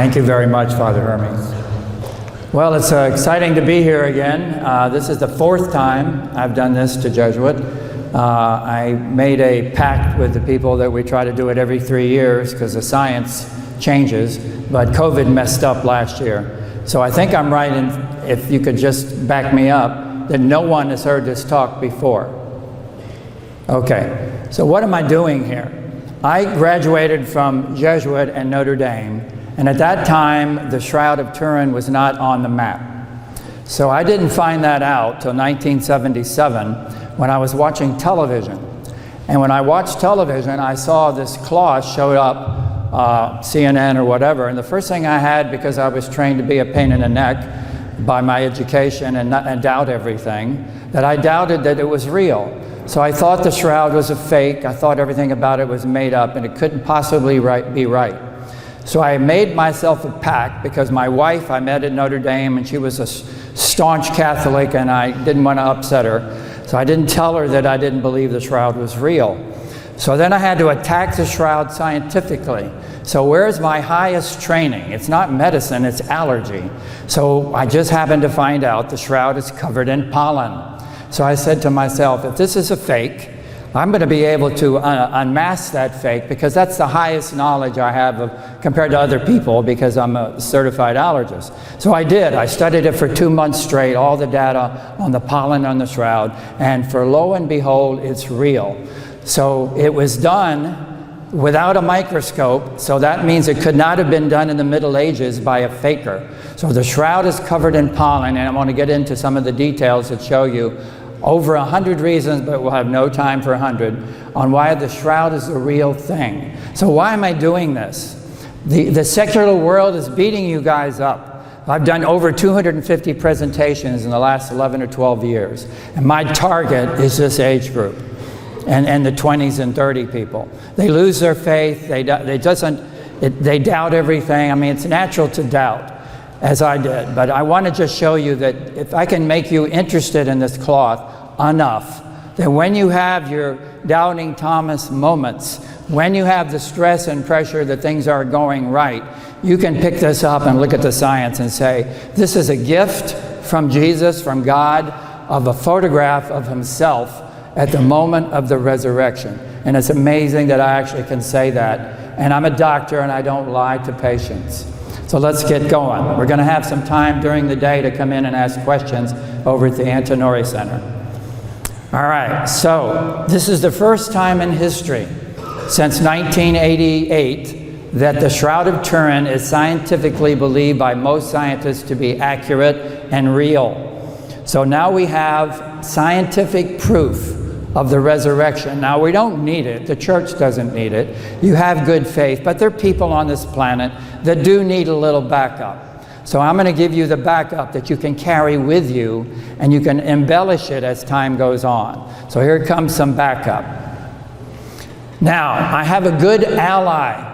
Thank you very much, Father Hermes. Well, it's exciting to be here again. This is the fourth time I've done this to Jesuit. I made a pact with the people that we try to do it every 3 years because the science changes, but COVID messed up last year. So I think I'm right, if you could just back me up, that no one has heard this talk before. Okay, so what am I doing here? I graduated from Jesuit and Notre Dame, and at that time, the Shroud of Turin was not on the map. So I didn't find that out till 1977 when I was watching television. And when I watched television, I saw this cloth showed up, CNN or whatever, and the first thing I had, because I was trained to be a pain in the neck by my education and doubt everything, that I doubted that it was real. So I thought the shroud was a fake. I thought everything about it was made up, and it couldn't possibly be right. So I made myself a pact, because my wife I met at Notre Dame, and she was a staunch Catholic, and I didn't want to upset her. So I didn't tell her that I didn't believe the shroud was real. So then I had to attack the shroud scientifically. So where's my highest training? It's not medicine, it's allergy. So I just happened to find out the shroud is covered in pollen. So I said to myself, if this is a fake, I'm going to be able to unmask that fake, because that's the highest knowledge I have compared to other people, because I'm a certified allergist. So I did. I studied it for 2 months straight, all the data on the pollen on the shroud, and for lo and behold, it's real. So it was done without a microscope, so that means it could not have been done in the Middle Ages by a faker. So the shroud is covered in pollen, and I want to get into some of the details that show you over 100 reasons, but we'll have no time for 100, on why the shroud is the real thing. So why am I doing this? The secular world is beating you guys up. I've done over 250 presentations in the last 11 or 12 years, and my target is this age group, and the 20s and 30 people. They lose their faith, they doubt everything. I mean, it's natural to doubt, as I did, but I want to just show you that if I can make you interested in this cloth enough, that when you have your doubting Thomas moments, when you have the stress and pressure that things are going right, you can pick this up and look at the science and say, this is a gift from Jesus, from God, of a photograph of himself at the moment of the resurrection. And it's amazing that I actually can say that. And I'm a doctor, and I don't lie to patients. So let's get going. We're going to have some time during the day to come in and ask questions over at the Antinori Center. All right, so this is the first time in history since 1988 that the Shroud of Turin is scientifically believed by most scientists to be accurate and real. So now we have scientific proof of the resurrection. Now, we don't need it. The church doesn't need it. You have good faith, but there are people on this planet that do need a little backup. So I'm going to give you the backup that you can carry with you, and you can embellish it as time goes on. So here comes some backup. Now, I have a good ally.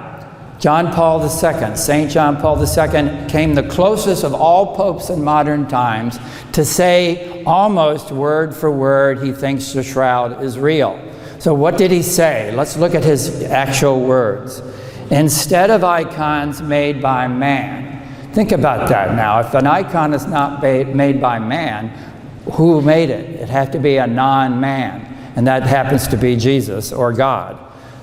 John Paul II, St. John Paul II, came the closest of all popes in modern times to say almost word for word he thinks the shroud is real. So what did he say? Let's look at his actual words. Instead of icons made by man. Think about that now. If an icon is not made by man, who made it? It had to be a non-man, and that happens to be Jesus or God.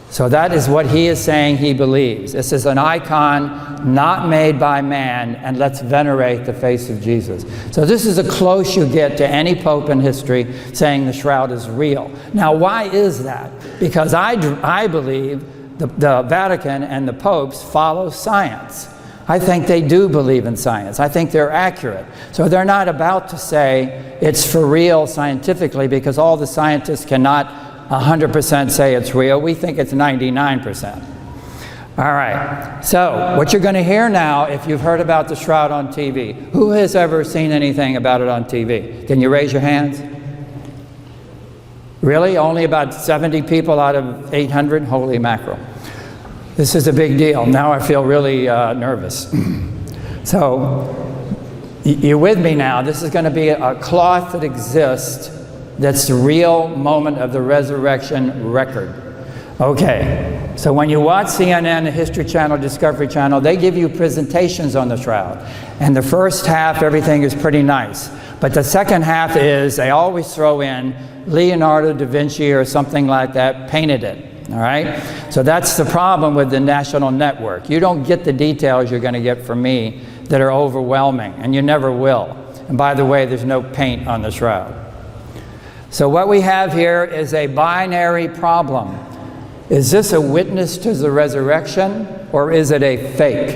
So that is what he is saying he believes. This is an icon not made by man, and let's venerate the face of Jesus. So this is as close you get to any pope in history saying the shroud is real. Now, why is that? Because I believe the Vatican and the popes follow science. I think they do believe in science. I think they're accurate. So they're not about to say it's for real scientifically, because all the scientists cannot 100% say it's real. We think it's 99%. All right, so what you're going to hear now, if you've heard about the shroud on TV, who has ever seen anything about it on TV? Can you raise your hands? Really? Only about 70 people out of 800? Holy mackerel. This is a big deal. Now I feel really nervous. So, you're with me now. This is going to be a cloth that exists, that's the real moment of the resurrection record. Okay, so when you watch CNN, the History Channel, Discovery Channel, they give you presentations on the shroud. And the first half, everything is pretty nice. But the second half is, they always throw in Leonardo da Vinci or something like that, painted it, all right? So that's the problem with the national network. You don't get the details you're going to get from me that are overwhelming, and you never will. And by the way, there's no paint on the shroud. So what we have here is a binary problem. Is this a witness to the resurrection, or is it a fake?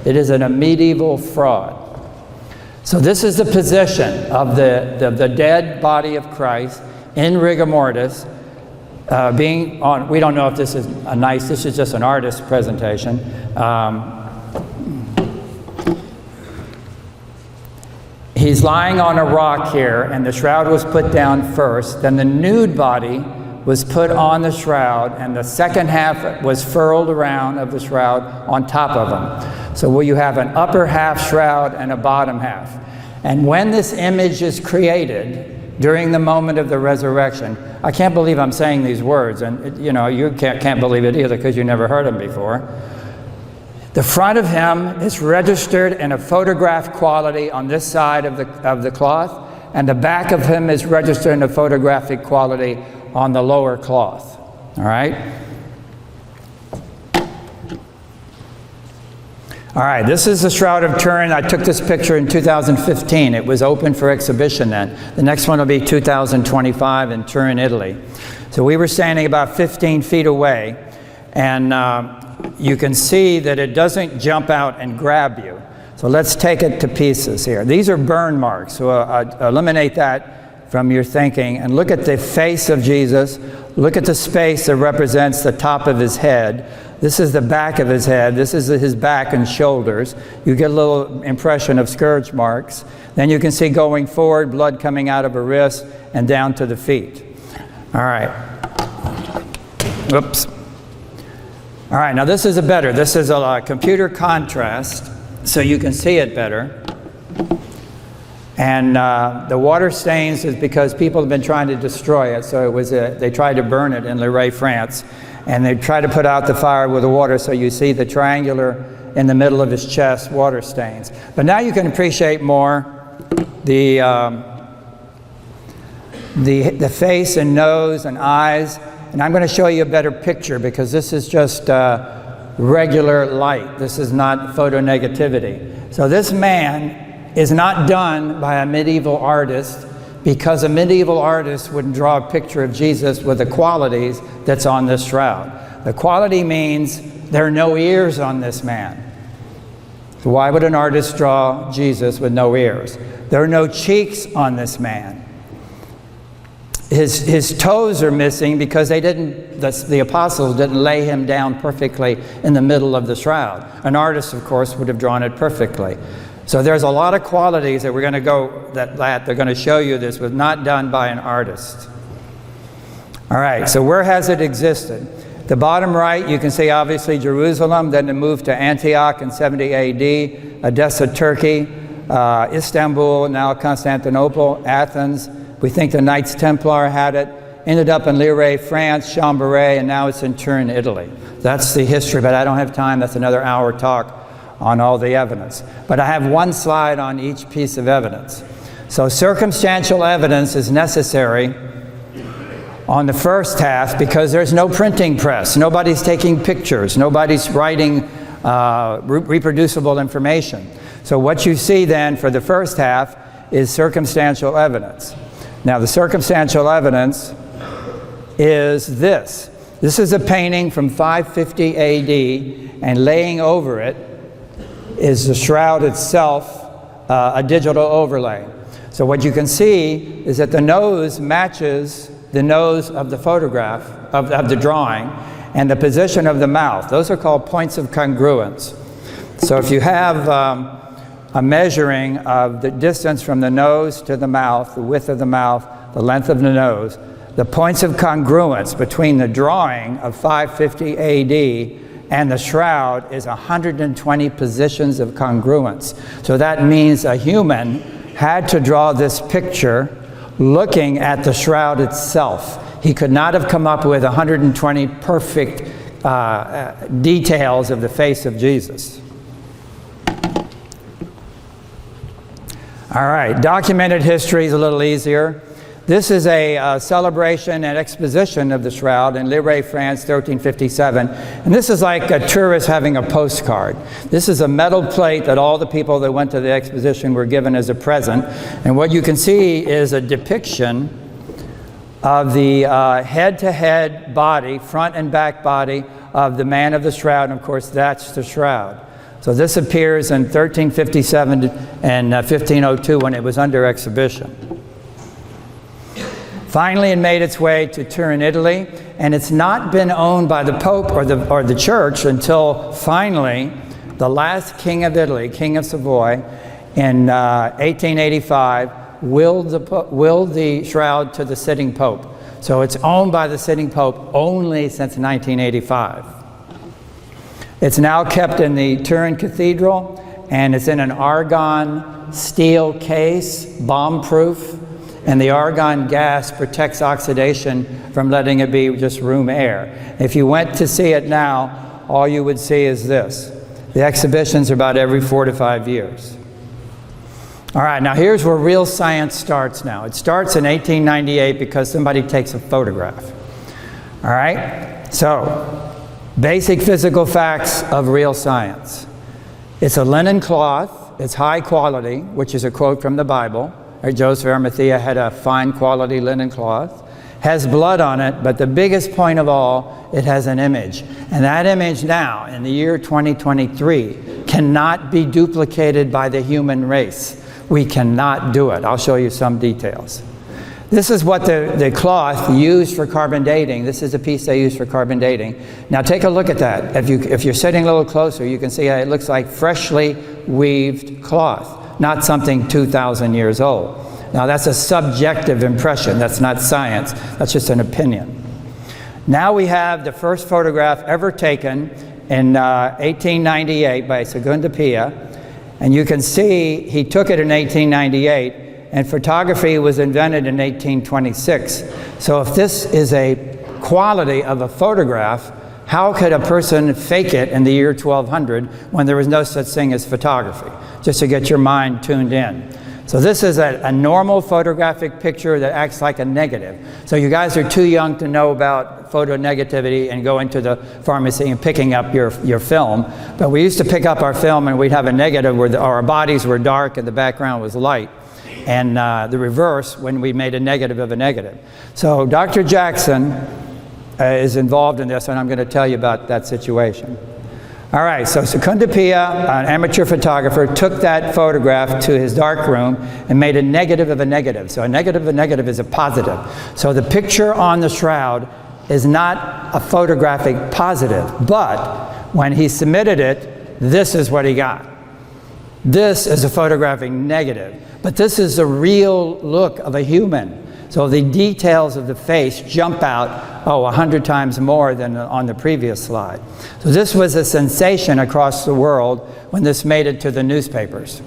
It is a medieval fraud. So this is the position of the dead body of Christ in rigor mortis, being on, we don't know if this is this is just an artist's presentation. He's lying on a rock here, and the shroud was put down first. Then the nude body was put on the shroud, and the second half was furled around of the shroud on top of him. So you have an upper half shroud and a bottom half. And when this image is created during the moment of the resurrection, I can't believe I'm saying these words, and you can't believe it either because you never heard them before. The front of him is registered in a photograph quality on this side of the cloth, and the back of him is registered in a photographic quality on the lower cloth. All right? All right, this is the Shroud of Turin. I took this picture in 2015. It was open for exhibition then. The next one will be 2025 in Turin, Italy. So we were standing about 15 feet away, and you can see that it doesn't jump out and grab you. So let's take it to pieces here. These are burn marks, so eliminate that from your thinking, and look at the face of Jesus. Look at the space that represents the top of his head. This is the back of his head. This is his back and shoulders. You get a little impression of scourge marks. Then you can see going forward, blood coming out of a wrist and down to the feet. All right. Oops. All right, now this is this is a computer contrast, so you can see it better. And the water stains is because people have been trying to destroy it. So they tried to burn it in Lirey, France. And they tried to put out the fire with the water, so you see the triangular in the middle of his chest, water stains. But now you can appreciate more the face and nose and eyes. And I'm going to show you a better picture because this is just regular light. This is not photonegativity. So this man is not done by a medieval artist, because a medieval artist wouldn't draw a picture of Jesus with the qualities that's on this shroud. The quality means there are no ears on this man. So why would an artist draw Jesus with no ears? There are no cheeks on this man. His toes are missing because the apostles didn't lay him down perfectly in the middle of the shroud. An artist, of course, would have drawn it perfectly. So there's a lot of qualities that we're going to go, that they're going to show you this was not done by an artist. All right, so where has it existed? The bottom right, you can see obviously Jerusalem, then it moved to Antioch in 70 AD, Edessa, Turkey, Istanbul, now Constantinople, Athens. We think the Knights Templar had it. Ended up in Lirey, France, Chambéry, and now it's in Turin, Italy. That's the history, but I don't have time. That's another hour talk on all the evidence. But I have one slide on each piece of evidence. So circumstantial evidence is necessary on the first half because there's no printing press. Nobody's taking pictures. Nobody's writing reproducible information. So what you see then for the first half is circumstantial evidence. Now the circumstantial evidence is this. This is a painting from 550 AD, and laying over it is the shroud itself, a digital overlay. So what you can see is that the nose matches the nose of the photograph, of the drawing, and the position of the mouth. Those are called points of congruence. So if you have a measuring of the distance from the nose to the mouth, the width of the mouth, the length of the nose, the points of congruence between the drawing of 550 AD and the shroud is 120 positions of congruence. So that means a human had to draw this picture looking at the shroud itself. He could not have come up with 120 perfect details of the face of Jesus. All right, documented history is a little easier. This is a celebration and exposition of the shroud in Liray, France, 1357. And this is like a tourist having a postcard. This is a metal plate that all the people that went to the exposition were given as a present. And what you can see is a depiction of the head-to-head body, front and back body of the man of the shroud. And of course, that's the shroud. So this appears in 1357 and 1502 when it was under exhibition. Finally, it made its way to Turin, Italy, and it's not been owned by the Pope or the Church until finally the last king of Italy, King of Savoy, in 1885, willed the shroud to the sitting Pope. So it's owned by the sitting Pope only since 1985. It's now kept in the Turin Cathedral, and it's in an argon steel case, bomb-proof. And the argon gas protects oxidation from letting it be just room air. If you went to see it now, all you would see is this. The exhibitions are about every 4 to 5 years. All right, now here's where real science starts now. It starts in 1898 because somebody takes a photograph. All right, so basic physical facts of real science. It's a linen cloth, it's high quality, which is a quote from the Bible. Joseph of Arimathea had a fine quality linen cloth, has blood on it, but the biggest point of all, it has an image. And that image now, in the year 2023, cannot be duplicated by the human race. We cannot do it. I'll show you some details. This is what the cloth used for carbon dating. This is a piece they used for carbon dating. Now take a look at that. If you're sitting a little closer, you can see how it looks like freshly weaved cloth. Not something 2,000 years old. Now that's a subjective impression. That's not science. That's just an opinion. Now we have the first photograph ever taken in 1898 by Segunda Pia. And you can see he took it in 1898, and photography was invented in 1826. So if this is a quality of a photograph, how could a person fake it in the year 1200 when there was no such thing as photography? Just to get your mind tuned in. So this is a normal photographic picture that acts like a negative. So you guys are too young to know about photonegativity and going to the pharmacy and picking up your film. But we used to pick up our film and we'd have a negative where our bodies were dark and the background was light. And the reverse when we made a negative of a negative. So Dr. Jackson is involved in this, and I'm going to tell you about that situation. All right, so Segunda Pia, an amateur photographer, took that photograph to his dark room and made a negative of a negative. So a negative of a negative is a positive. So the picture on the shroud is not a photographic positive, but when he submitted it, this is what he got. This is a photographic negative, but this is a real look of a human. So the details of the face jump out, 100 times more than on the previous slide. So this was a sensation across the world when this made it to the newspapers.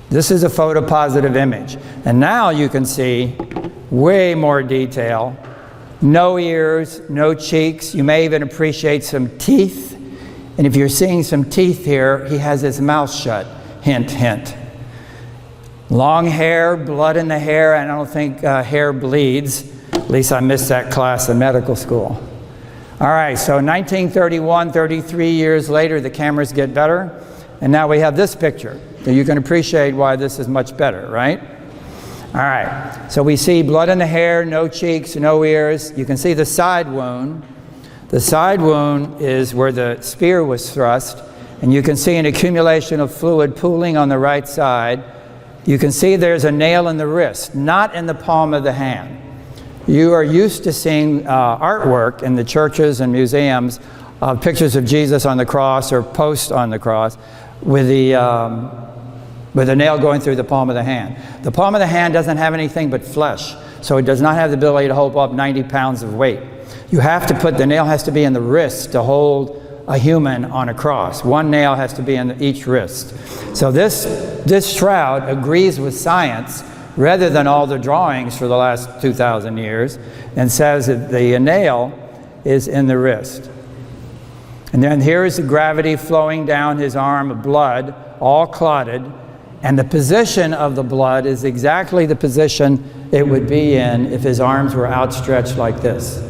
This is a photopositive image. And now you can see way more detail. No ears, no cheeks. You may even appreciate some teeth. And if you're seeing some teeth here, he has his mouth shut. Hint, hint. Long hair, blood in the hair, and I don't think hair bleeds. At least I missed that class in medical school. All right, so 1931, 33 years later, the cameras get better. And now we have this picture. So you can appreciate why this is much better, right? All right, so we see blood in the hair, no cheeks, no ears. You can see the side wound. The side wound is where the spear was thrust. And you can see an accumulation of fluid pooling on the right side. You can see there's a nail in the wrist, not in the palm of the hand. You are used to seeing artwork in the churches and museums of pictures of Jesus on the cross or posts on the cross with a nail going through the palm of the hand. The palm of the hand doesn't have anything but flesh, so it does not have the ability to hold up 90 pounds of weight. You have to the nail has to be in the wrist to hold a human on a cross. One nail has to be in each wrist. So this shroud agrees with science rather than all the drawings for the last 2,000 years, and says that the nail is in the wrist. And then here is the gravity flowing down his arm of blood, all clotted, and the position of the blood is exactly the position it would be in if his arms were outstretched like this.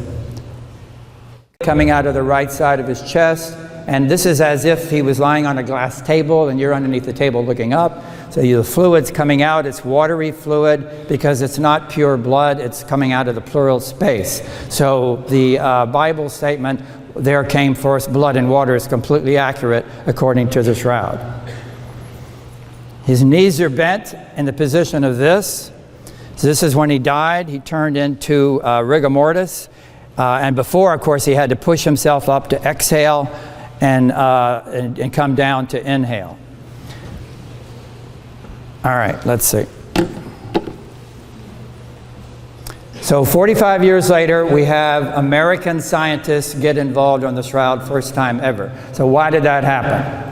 Coming out of the right side of his chest, and this is as if he was lying on a glass table and you're underneath the table looking up. So the fluid's coming out, it's watery fluid because it's not pure blood, it's coming out of the pleural space. So the Bible statement, there came forth blood and water, is completely accurate according to the shroud. His knees are bent in the position of this. So this is when he died. He turned into rigor mortis. And before, of course, he had to push himself up to exhale and come down to inhale. All right, let's see. So 45 years later, we have American scientists get involved on the shroud, first time ever. So why did that happen?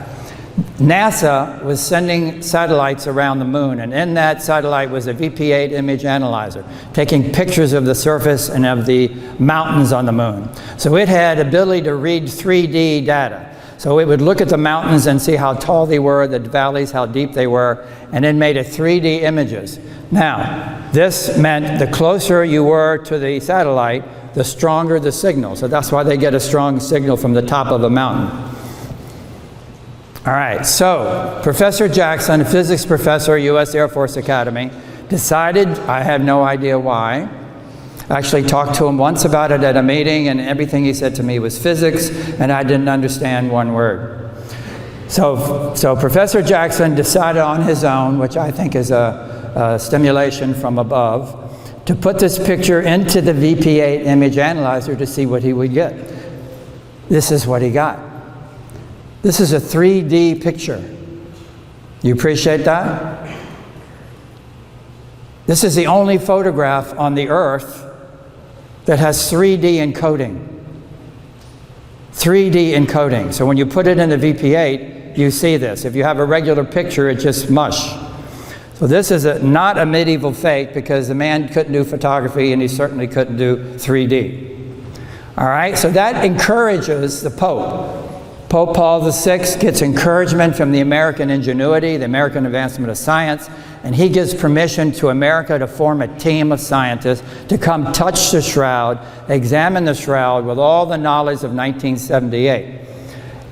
NASA was sending satellites around the moon, and in that satellite was a VP8 image analyzer, taking pictures of the surface and of the mountains on the moon. So it had ability to read 3D data. So it would look at the mountains and see how tall they were, the valleys, how deep they were, and it made a 3D images. Now, this meant the closer you were to the satellite, the stronger the signal. So that's why they get a strong signal from the top of a mountain. All right, so Professor Jackson, a physics professor, U.S. Air Force Academy, decided, I have no idea why. I actually talked to him once about it at a meeting, and everything he said to me was physics, and I didn't understand one word. So Professor Jackson decided on his own, which I think is a stimulation from above, to put this picture into the VP8 image analyzer to see what he would get. This is what he got. This is a 3D picture. You appreciate that? This is the only photograph on the Earth that has 3D encoding. 3D encoding. So when you put it in the VP8, you see this. If you have a regular picture, it's just mush. So this is not a medieval fake, because the man couldn't do photography and he certainly couldn't do 3D. All right, so that encourages the Pope. Pope Paul VI gets encouragement from the American ingenuity, the American advancement of science, and he gives permission to America to form a team of scientists to come touch the shroud, examine the shroud with all the knowledge of 1978.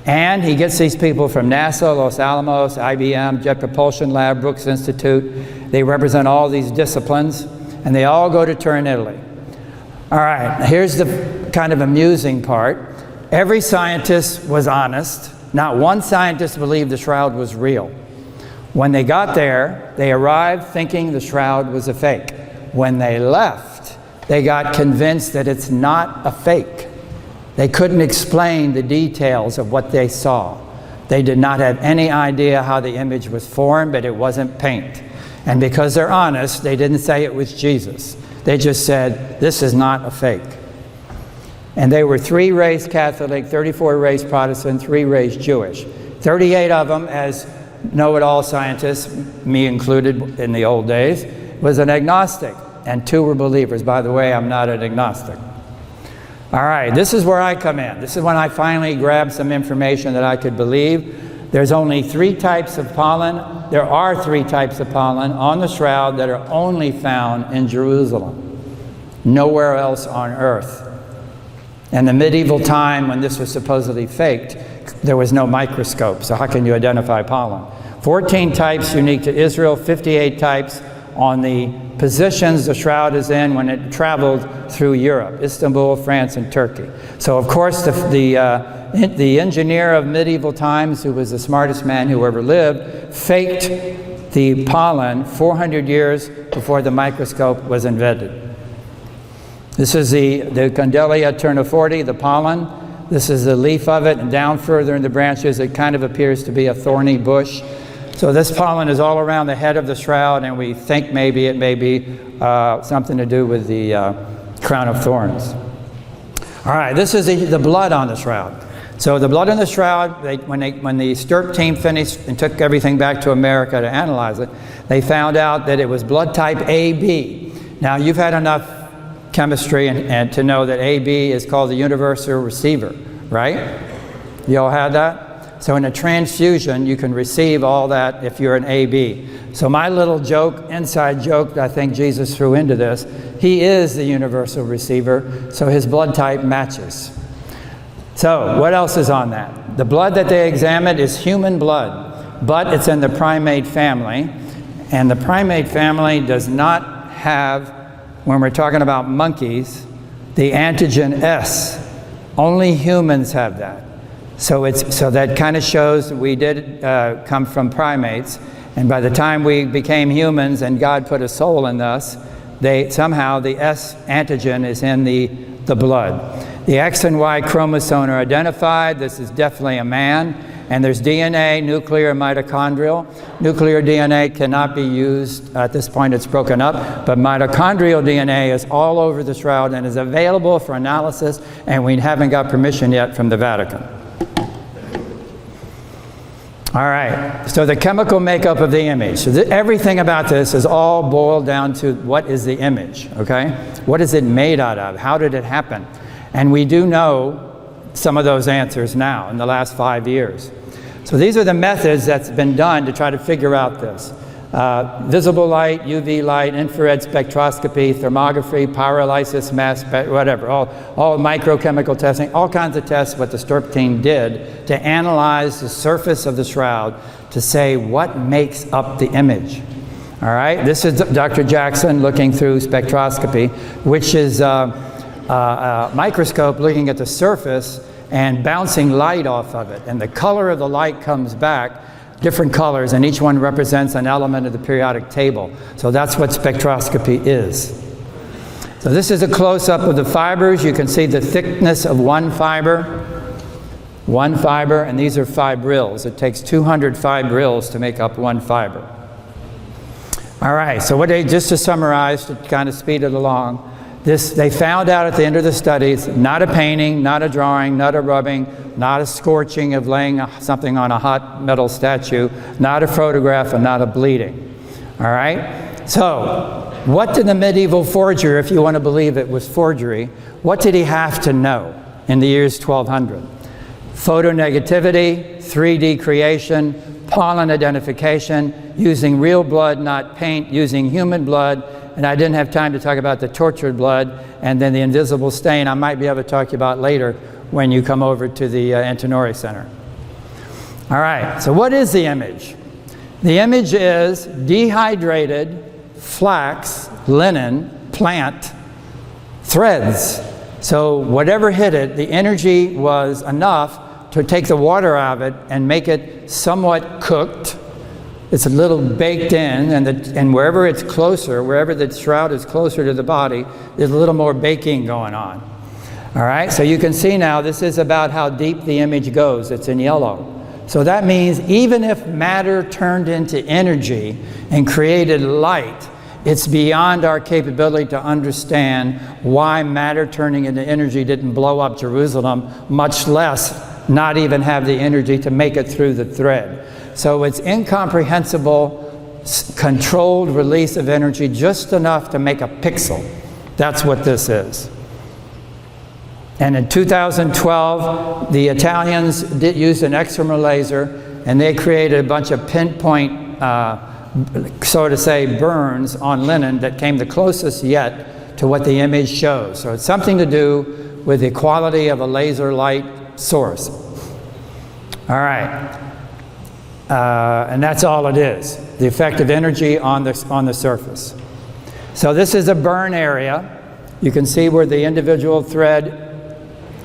And he gets these people from NASA, Los Alamos, IBM, Jet Propulsion Lab, Brooks Institute. They represent all these disciplines, and they all go to Turin, Italy. All right, here's the kind of amusing part. Every scientist was honest. Not one scientist believed the shroud was real. When they got there, they arrived thinking the shroud was a fake. When they left, they got convinced that it's not a fake. They couldn't explain the details of what they saw. They did not have any idea how the image was formed, but it wasn't paint. And because they're honest, they didn't say it was Jesus. They just said, this is not a fake. And they were 3 raised Catholic, 34 raised Protestant, 3 raised Jewish. 38 of them, as know-it-all scientists, me included in the old days, was an agnostic, and 2 were believers. By the way, I'm not an agnostic. All right, this is where I come in. This is when I finally grabbed some information that I could believe. There's only 3 types of pollen. There are 3 types of pollen on the shroud that are only found in Jerusalem. Nowhere else on Earth. In the medieval time, when this was supposedly faked, there was no microscope, so how can you identify pollen? 14 types unique to Israel, 58 types on the positions the shroud is in when it traveled through Europe, Istanbul, France, and Turkey. So of course the engineer of medieval times, who was the smartest man who ever lived, faked the pollen 400 years before the microscope was invented. This is the Condelia terniforti, the pollen. This is the leaf of it, and down further in the branches it kind of appears to be a thorny bush. So this pollen is all around the head of the shroud, and we think maybe it may be something to do with the crown of thorns. All right, this is the blood on the shroud. So the blood on the shroud, when the STURP team finished and took everything back to America to analyze it, they found out that it was blood type AB. Now, you've had enough chemistry and to know that AB is called the universal receiver, right? You all had that? So in a transfusion, you can receive all that if you're an AB. So my little joke, inside joke, that I think Jesus threw into this, he is the universal receiver, so his blood type matches. So what else is on that? The blood that they examined is human blood, but it's in the primate family, and the primate family does not have, when we're talking about monkeys, the antigen S. Only humans have that. So that kind of shows that we did come from primates, and by the time we became humans and God put a soul in us, somehow the S antigen is in the blood. The X and Y chromosome are identified. This is definitely a man. And there's DNA, nuclear and mitochondrial. Nuclear DNA cannot be used. At this point, it's broken up. But mitochondrial DNA is all over the shroud and is available for analysis, and we haven't got permission yet from the Vatican. All right, so the chemical makeup of the image. So everything about this is all boiled down to what is the image, okay? What is it made out of? How did it happen? And we do know some of those answers now in the last 5 years. So these are the methods that's been done to try to figure out this. Visible light, UV light, infrared spectroscopy, thermography, pyrolysis, mass spec, whatever, all microchemical testing, all kinds of tests what the STURP team did to analyze the surface of the shroud to say what makes up the image. All right, this is Dr. Jackson looking through spectroscopy, which is a microscope looking at the surface and bouncing light off of it. And the color of the light comes back, different colors, and each one represents an element of the periodic table. So that's what spectroscopy is. So this is a close-up of the fibers. You can see the thickness of one fiber, and these are fibrils. It takes 200 fibrils to make up one fiber. All right, so just to summarize, to kind of speed it along, they found out at the end of the studies, not a painting, not a drawing, not a rubbing, not a scorching of laying something on a hot metal statue, not a photograph, and not a bleeding. All right? So, what did the medieval forger, if you want to believe it was forgery, what did he have to know in the years 1200? Photonegativity, 3D creation, pollen identification, using real blood, not paint, using human blood, and I didn't have time to talk about the tortured blood and then the invisible stain. I might be able to talk to you about later when you come over to the Antinori Center. All right, so what is the image? The image is dehydrated flax, linen, plant, threads. So whatever hit it, the energy was enough to take the water out of it and make it somewhat cooked. It's a little baked in, and wherever it's closer, wherever the shroud is closer to the body, there's a little more baking going on. All right, so you can see now this is about how deep the image goes. It's in yellow. So that means even if matter turned into energy and created light, it's beyond our capability to understand why matter turning into energy didn't blow up Jerusalem, much less not even have the energy to make it through the thread. So it's incomprehensible, controlled release of energy, just enough to make a pixel. That's what this is. And in 2012, the Italians used an excimer laser, and they created a bunch of pinpoint, so to say, burns on linen that came the closest yet to what the image shows. So it's something to do with the quality of a laser light source. All right. And that's all it is, the effect of energy on the surface. So this is a burn area. You can see where the individual thread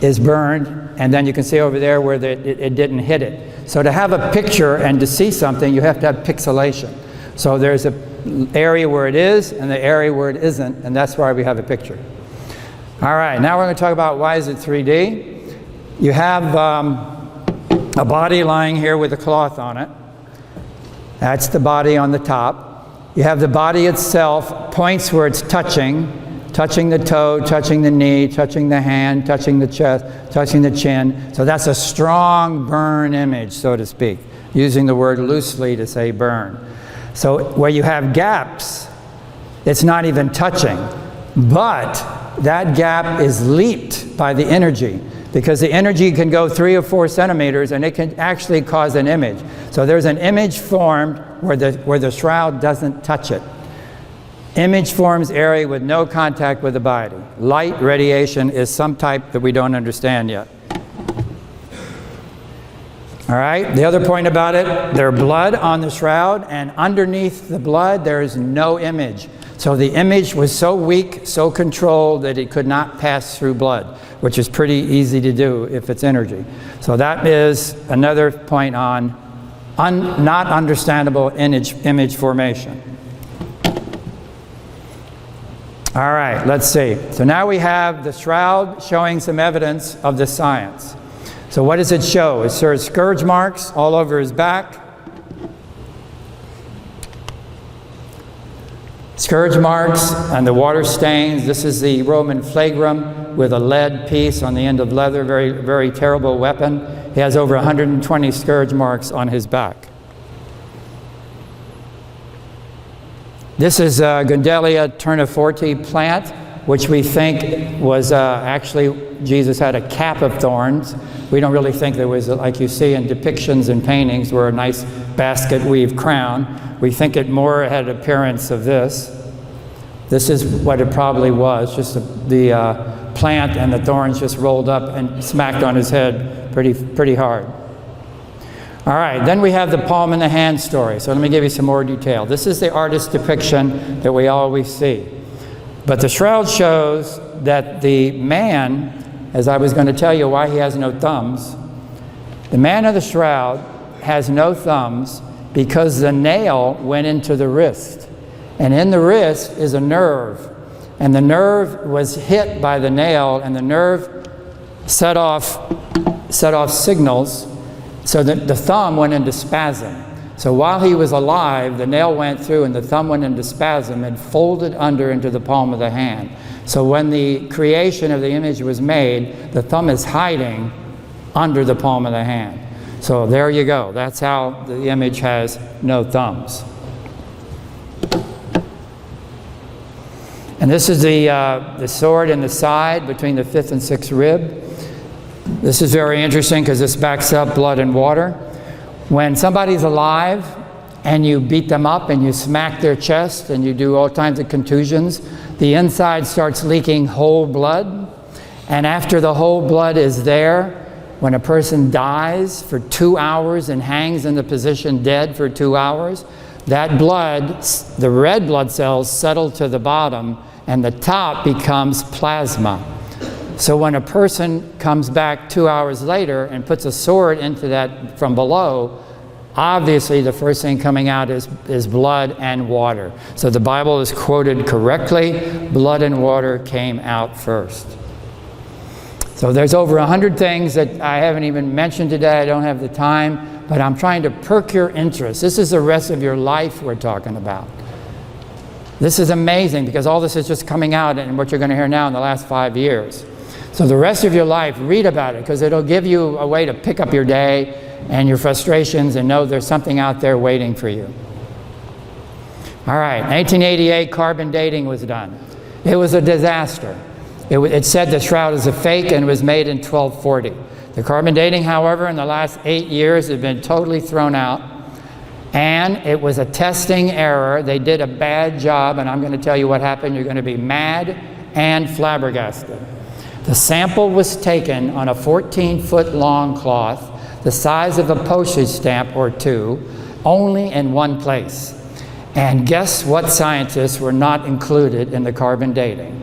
is burned, and then you can see over there where it didn't hit it. So to have a picture and to see something, you have to have pixelation. So there's an area where it is and the area where it isn't, and that's why we have a picture. All right, now we're going to talk about why is it 3D. You have a body lying here with a cloth on it. That's the body on the top. You have the body itself, points where it's touching the toe, touching the knee, touching the hand, touching the chest, touching the chin. So that's a strong burn image, so to speak, using the word loosely to say burn. So where you have gaps, it's not even touching. But that gap is leaped by the energy, because the energy can go 3 or 4 centimeters and it can actually cause an image. So there's an image formed where the shroud doesn't touch it. Image forms area with no contact with the body. Light radiation is some type that we don't understand yet. All right, the other point about it, there's blood on the shroud, and underneath the blood there is no image. So the image was so weak, so controlled, that it could not pass through blood, which is pretty easy to do if it's energy. So that is another point on not understandable image formation. All right, let's see. So now we have the shroud showing some evidence of the science. So what does it show? It shows scourge marks all over his back. Scourge marks and the water stains. This is the Roman flagrum with a lead piece on the end of leather, very, very terrible weapon. He has over 120 scourge marks on his back. This is Gundelia terniforte plant, which we think was actually, Jesus had a cap of thorns. We don't really think there was, like you see in depictions and paintings, where a nice basket weave crown. We think it more had an appearance of this. This is what it probably was, just the plant and the thorns just rolled up and smacked on his head pretty hard. All right, then we have the palm in the hand story. So let me give you some more detail. This is the artist's depiction that we always see. But the shroud shows that the man, as I was going to tell you why he has no thumbs, the man of the shroud has no thumbs because the nail went into the wrist. And in the wrist is a nerve. And the nerve was hit by the nail, and the nerve set off signals, so that the thumb went into spasm. So while he was alive, the nail went through and the thumb went into spasm and folded under into the palm of the hand. So when the creation of the image was made, the thumb is hiding under the palm of the hand. So there you go. That's how the image has no thumbs. And this is the sword in the side between the 5th and 6th rib. This is very interesting because this backs up blood and water. When somebody's alive and you beat them up and you smack their chest and you do all kinds of contusions, the inside starts leaking whole blood. And after the whole blood is there, when a person dies for 2 hours and hangs in the position dead for 2 hours, that blood, the red blood cells, settle to the bottom and the top becomes plasma. So when a person comes back 2 hours later and puts a sword into that from below, obviously the first thing coming out is blood and water. So the Bible is quoted correctly. Blood and water came out first. So there's over 100 things that I haven't even mentioned today. I don't have the time, but I'm trying to perk your interest. This is the rest of your life we're talking about. This is amazing because all this is just coming out in what you're going to hear now in the last 5 years. So the rest of your life, read about it, because it'll give you a way to pick up your day and your frustrations and know there's something out there waiting for you. All right, 1988, carbon dating was done. It was a disaster. It said the shroud is a fake and was made in 1240. The carbon dating, however, in the last 8 years has been totally thrown out. And it was a testing error. They did a bad job, and I'm going to tell you what happened. You're going to be mad and flabbergasted. The sample was taken on a 14-foot long cloth, the size of a postage stamp or two, only in one place. And guess what scientists were not included in the carbon dating?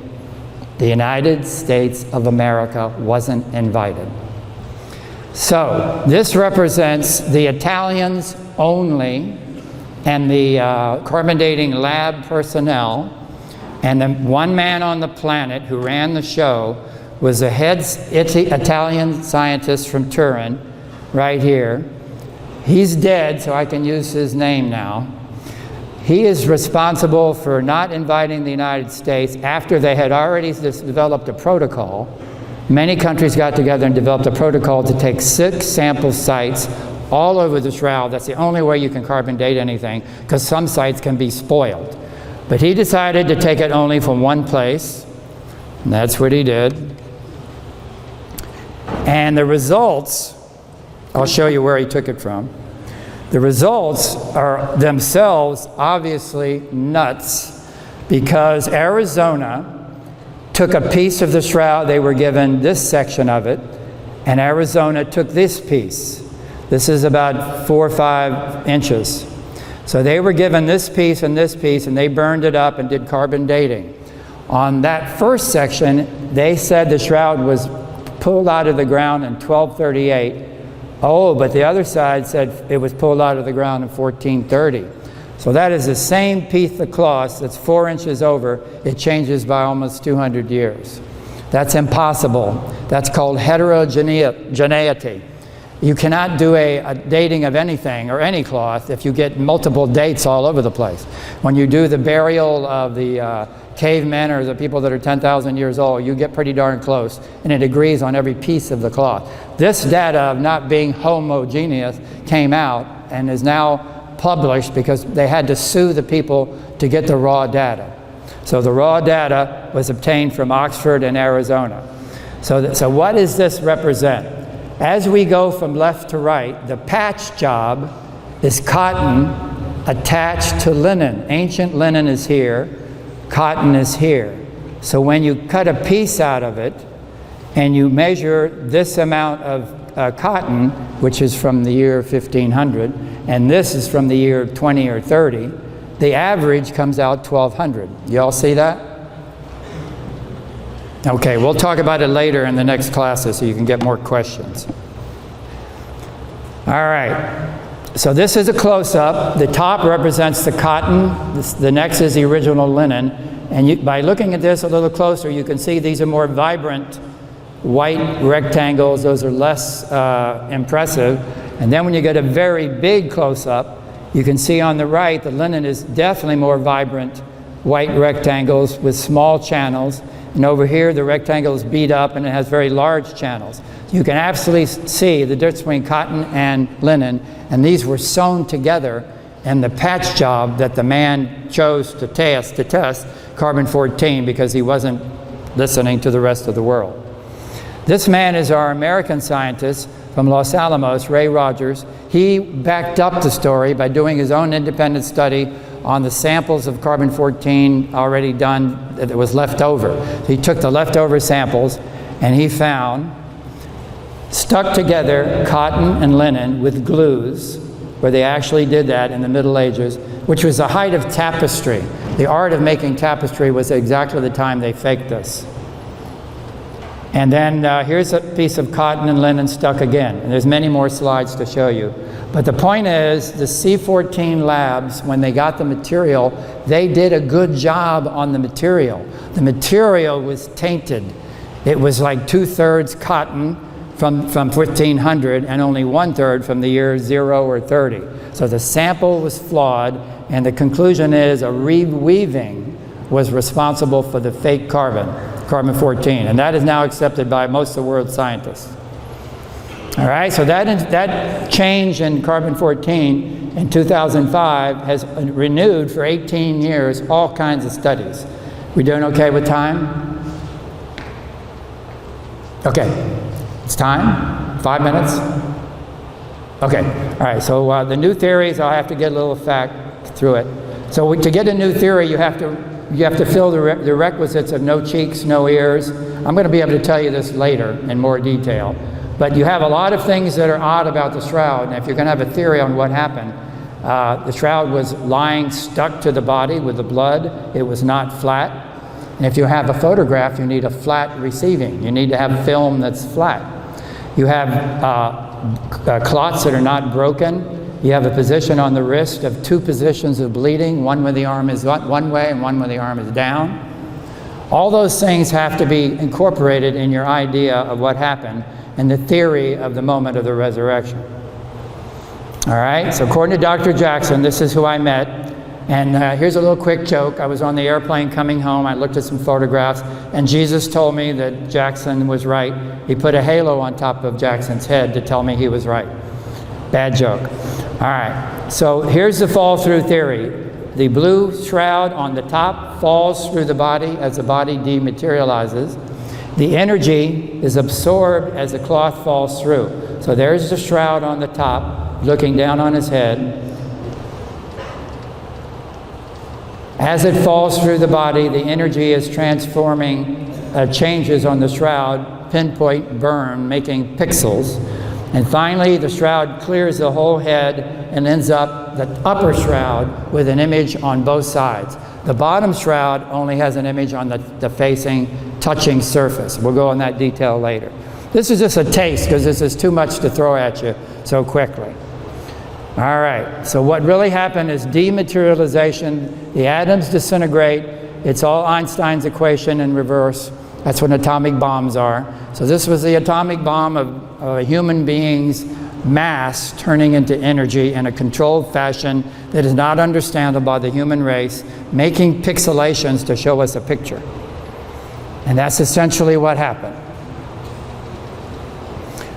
The United States of America wasn't invited. So this represents the Italians only and the carbon dating lab personnel, and the one man on the planet who ran the show was a head Italian scientist from Turin, right here. He's dead, so I can use his name now. He is responsible for not inviting the United States after they had already developed a protocol. Many countries got together and developed a protocol to take 6 sample sites, all over the shroud. That's the only way you can carbon date anything, because some sites can be spoiled. But he decided to take it only from one place, and that's what he did. And the results, I'll show you where he took it from. The results are themselves obviously nuts, because Arizona took a piece of the shroud. They were given this section of it, and Arizona took this piece. This is about 4 or 5 inches. So they were given this piece, and they burned it up and did carbon dating. On that first section, they said the shroud was pulled out of the ground in 1238. Oh, but the other side said it was pulled out of the ground in 1430. So that is the same piece of cloth that's 4 inches over. It changes by almost 200 years. That's impossible. That's called heterogeneity. You cannot do a dating of anything or any cloth if you get multiple dates all over the place. When you do the burial of the cavemen or the people that are 10,000 years old, you get pretty darn close, and it agrees on every piece of the cloth. This data of not being homogeneous came out and is now published because they had to sue the people to get the raw data. So the raw data was obtained from Oxford and Arizona. So what does this represent? As we go from left to right, the patch job is cotton attached to linen. Ancient linen is here, cotton is here. So when you cut a piece out of it and you measure this amount of cotton, which is from the year 1500, and this is from the year 20 or 30, the average comes out 1200. You all see that? Okay, we'll talk about it later in the next classes so you can get more questions. All right, so this is a close-up. The top represents the cotton, the next is the original linen, and by looking at this a little closer, you can see these are more vibrant white rectangles. Those are less impressive. And then when you get a very big close-up, you can see on the right the linen is definitely more vibrant white rectangles with small channels. And over here, the rectangle is beat up and it has very large channels. You can absolutely see the difference between cotton and linen, and these were sewn together in the patch job that the man chose to test carbon-14 because he wasn't listening to the rest of the world. This man is our American scientist from Los Alamos, Ray Rogers. He backed up the story by doing his own independent study on the samples of carbon-14 already done that was left over. So he took the leftover samples and he found stuck together cotton and linen with glues, where they actually did that in the Middle Ages, which was the height of tapestry. The art of making tapestry was exactly the time they faked this. And then here's a piece of cotton and linen stuck again. And there's many more slides to show you. But the point is, the C14 labs, when they got the material, they did a good job on the material. The material was tainted. It was like 2/3 cotton from 1500 and only 1/3 from the year 0 or 30. So the sample was flawed, and the conclusion is a reweaving was responsible for the fake carbon-14, and that is now accepted by most of the world's scientists. All right, so that change in carbon-14 in 2005 has renewed for 18 years all kinds of studies. We doing okay with time? Okay, it's time? 5 minutes? Okay, all right, so the new theories, I'll have to get a little fact through it. So to get a new theory, you have to fill the requisites of no cheeks, no ears. I'm going to be able to tell you this later in more detail. But you have a lot of things that are odd about the shroud, and if you're going to have a theory on what happened, the shroud was lying stuck to the body with the blood. It was not flat. And if you have a photograph, you need a flat receiving. You need to have film that's flat. You have clots that are not broken. You have a position on the wrist of 2 positions of bleeding, one when the arm is one way and one when the arm is down. All those things have to be incorporated in your idea of what happened and the theory of the moment of the resurrection. All right, so according to Dr. Jackson, this is who I met. And here's a little quick joke. I was on the airplane coming home. I looked at some photographs, and Jesus told me that Jackson was right. He put a halo on top of Jackson's head to tell me he was right. Bad joke. All right, so here's the fall-through theory. The blue shroud on the top falls through the body as the body dematerializes. The energy is absorbed as the cloth falls through. So there's the shroud on the top, looking down on his head. As it falls through the body, the energy is transforming, changes on the shroud, pinpoint burn, making pixels. And finally, the shroud clears the whole head and ends up the upper shroud with an image on both sides. The bottom shroud only has an image on the facing, touching surface. We'll go into that detail later. This is just a taste because this is too much to throw at you so quickly. All right, so what really happened is dematerialization. The atoms disintegrate. It's all Einstein's equation in reverse. That's what atomic bombs are. So this was the atomic bomb of a human being's mass turning into energy in a controlled fashion that is not understandable by the human race, making pixelations to show us a picture. And that's essentially what happened.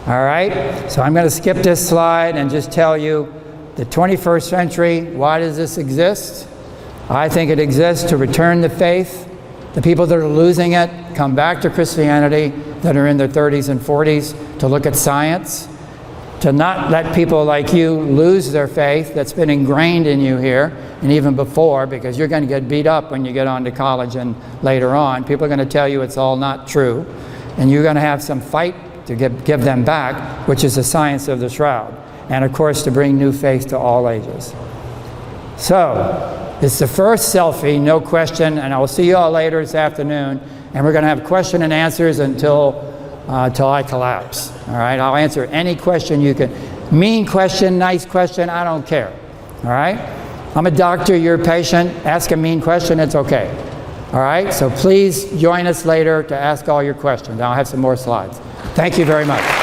All right, so I'm going to skip this slide and just tell you the 21st century, why does this exist? I think it exists to return the faith. The people that are losing it come back to Christianity, that are in their 30s and 40s, to look at science, to not let people like you lose their faith that's been ingrained in you here, and even before, because you're going to get beat up when you get on to college and later on. People are going to tell you it's all not true, and you're going to have some fight to give them back, which is the science of the shroud. And of course, to bring new faith to all ages. So, it's the first selfie, no question, and I'll see you all later this afternoon, and we're going to have question and answers until I collapse. All right, I'll answer any question you can. Mean question, nice question, I don't care. All right, I'm a doctor, you're a patient. Ask a mean question, it's okay. All right, so please join us later to ask all your questions. I'll have some more slides. Thank you very much.